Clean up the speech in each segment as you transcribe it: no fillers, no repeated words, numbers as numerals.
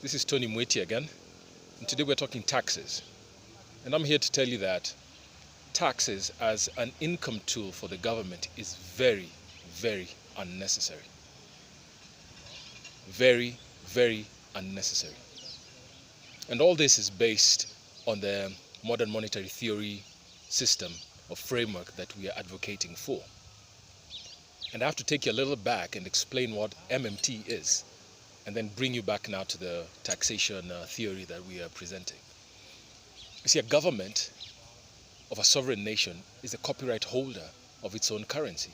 This is Tony Mweti again, and today we're talking taxes. And I'm here to tell you that taxes as an income tool for the government is very, very unnecessary. Very, very unnecessary. And all this is based on the modern monetary theory system or framework that we are advocating for. And I have to take you a little back and explain what MMT is, and then bring you back now to the taxation theory that we are presenting. You see, a government of a sovereign nation is a copyright holder of its own currency.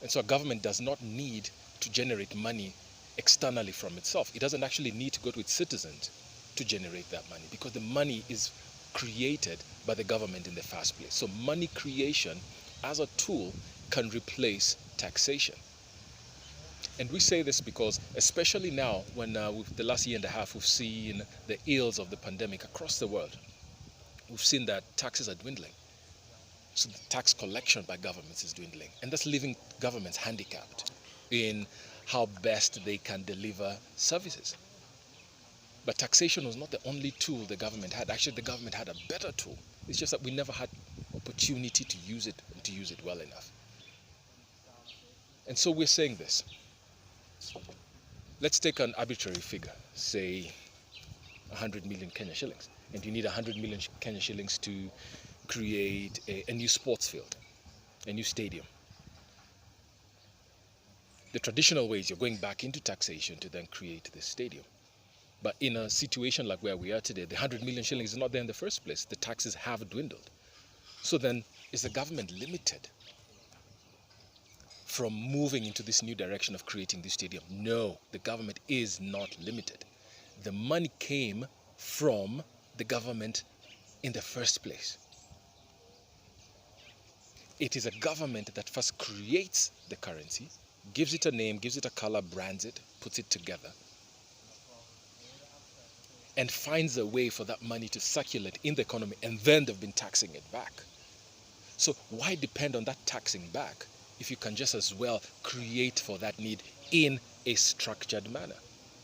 And so a government does not need to generate money externally from itself. It doesn't actually need to go to its citizens to generate that money, because the money is created by the government in the first place. So money creation as a tool can replace taxation. And we say this because, especially now, when with the last year and a half, we've seen the ills of the pandemic across the world. We've seen that taxes are dwindling. So the tax collection by governments is dwindling. And that's leaving governments handicapped in how best they can deliver services. But taxation was not the only tool the government had. Actually, the government had a better tool. It's just that we never had opportunity to use it and to use it well enough. And so we're saying this. Let's take an arbitrary figure, say 100 million Kenya shillings. And you need 100 million Kenya shillings to create a new sports field, a new stadium. The traditional way is you're going back into taxation to then create this stadium. But in a situation like where we are today, the 100 million shillings is not there in the first place. The taxes have dwindled. So then, is the government limited from moving into this new direction of creating this stadium? No, the government is not limited. The money came from the government in the first place. It is a government that first creates the currency, gives it a name, gives it a color, brands it, puts it together, and finds a way for that money to circulate in the economy, and then they've been taxing it back. So why depend on that taxing back if you can just as well create for that need in a structured manner?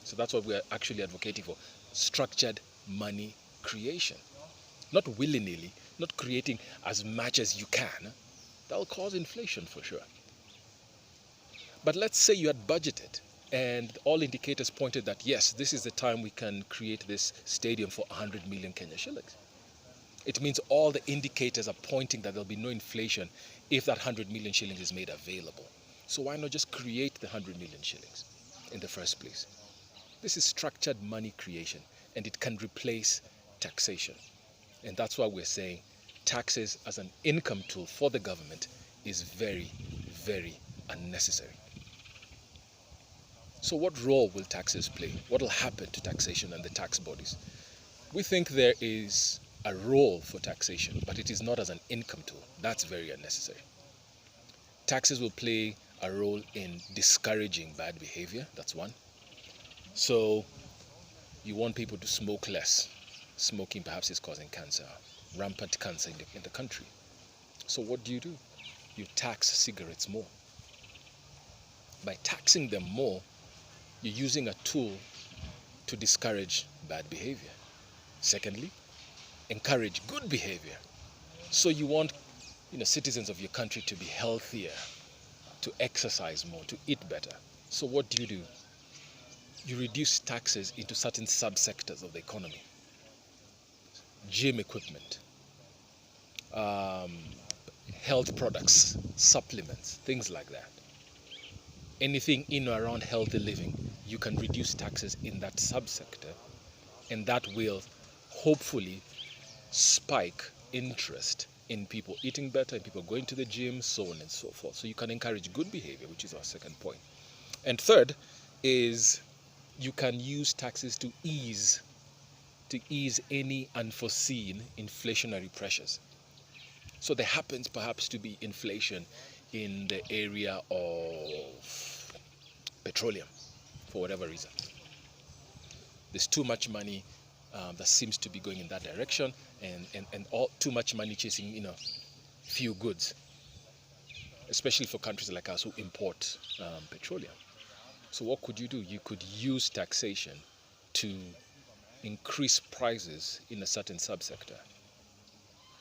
So that's what we're actually advocating for: structured money creation. Not willy-nilly, not creating as much as you can. That'll cause inflation for sure. But let's say you had budgeted and all indicators pointed that yes, this is the time we can create this stadium for 100 million Kenya shillings. It means all the indicators are pointing that there'll be no inflation if that 100 million shillings is made available. So why not just create the 100 million shillings in the first place? This is structured money creation, and it can replace taxation. And that's why we're saying taxes as an income tool for the government is very, very unnecessary. So what role will taxes play? What will happen to taxation and the tax bodies? We think there is a role for taxation, but it is not as an income tool. That's very unnecessary. Taxes will play a role in discouraging bad behavior. That's one. So you want people to smoke less. Smoking perhaps is causing cancer, rampant cancer in the country. So what do? You tax cigarettes more. By taxing them more, you're using a tool to discourage bad behavior. Secondly, encourage good behavior. So you want citizens of your country to be healthier, to exercise more, to eat better. So what do? You reduce taxes into certain subsectors of the economy. Gym equipment, health products, supplements, things like that. Anything in or around healthy living, you can reduce taxes in that subsector, and that will hopefully spike interest in people eating better, and people going to the gym, so on and so forth. So you can encourage good behavior, which is our second point. And third is you can use taxes to ease any unforeseen inflationary pressures. So there happens perhaps to be inflation in the area of petroleum for whatever reason. There's too much money that seems to be going in that direction, and all too much money chasing few goods, especially for countries like us who import petroleum. So what could you do? You could use taxation to increase prices in a certain subsector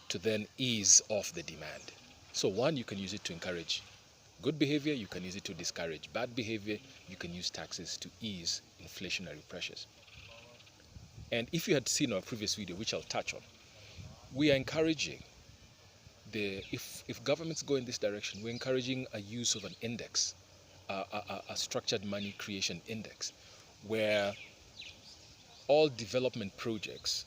to then ease off the demand. So one, you can use it to encourage good behavior, you can use it to discourage bad behavior, you can use taxes to ease inflationary pressures. And if you had seen our previous video, which I'll touch on, we are encouraging if governments go in this direction, we're encouraging a use of an index, a structured money creation index, where all development projects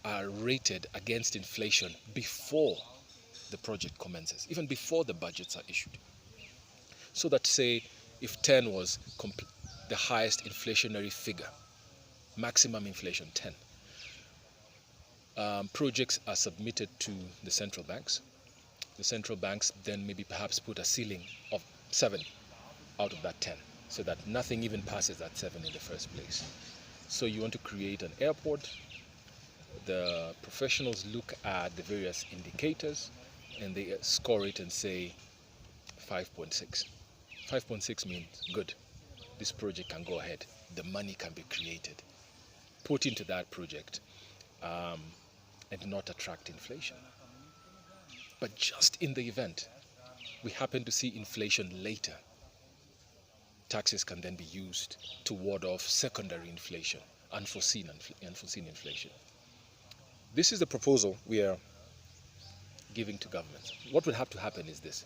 are rated against inflation before the project commences, even before the budgets are issued. So that, say, if 10 was the highest inflationary figure, maximum inflation 10, projects are submitted to the central banks. The central banks then maybe perhaps put a ceiling of 7 out of that 10, so that nothing even passes that 7 in the first place. So you want to create an airport, the professionals look at the various indicators and they score it and say 5.6. 5.6 means good. This project can go ahead. The money can be created, put into that project, and not attract inflation. But just in the event we happen to see inflation later, taxes can then be used to ward off secondary inflation, unforeseen inflation. This is the proposal we are giving to governments. What would have to happen is this: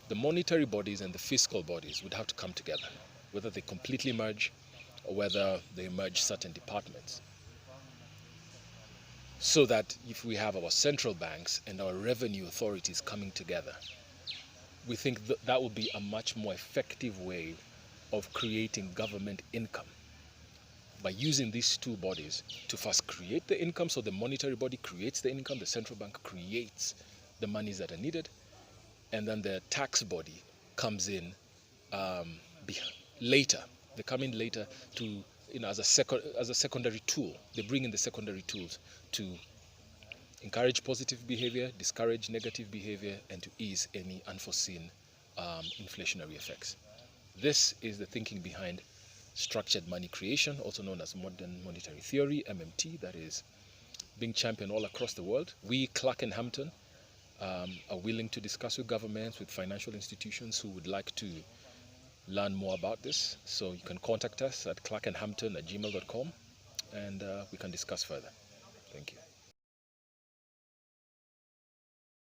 the monetary bodies and the fiscal bodies would have to come together, whether they completely merge or whether they merge certain departments, so that if we have our central banks and our revenue authorities coming together, we think that will be a much more effective way of creating government income, by using these two bodies to first create the income. So the monetary body creates the income, the central bank creates the monies that are needed, and then the tax body comes in later. They come in later to, as a secondary tool. They bring in the secondary tools to encourage positive behavior, discourage negative behavior, and to ease any unforeseen inflationary effects. This is the thinking behind structured money creation, also known as modern monetary theory, MMT, that is being championed all across the world. We, Clarkandhampton, are willing to discuss with governments, with financial institutions who would like to learn more about this. So you can contact us at clarkandhampton@gmail.com, and we can discuss further. Thank you.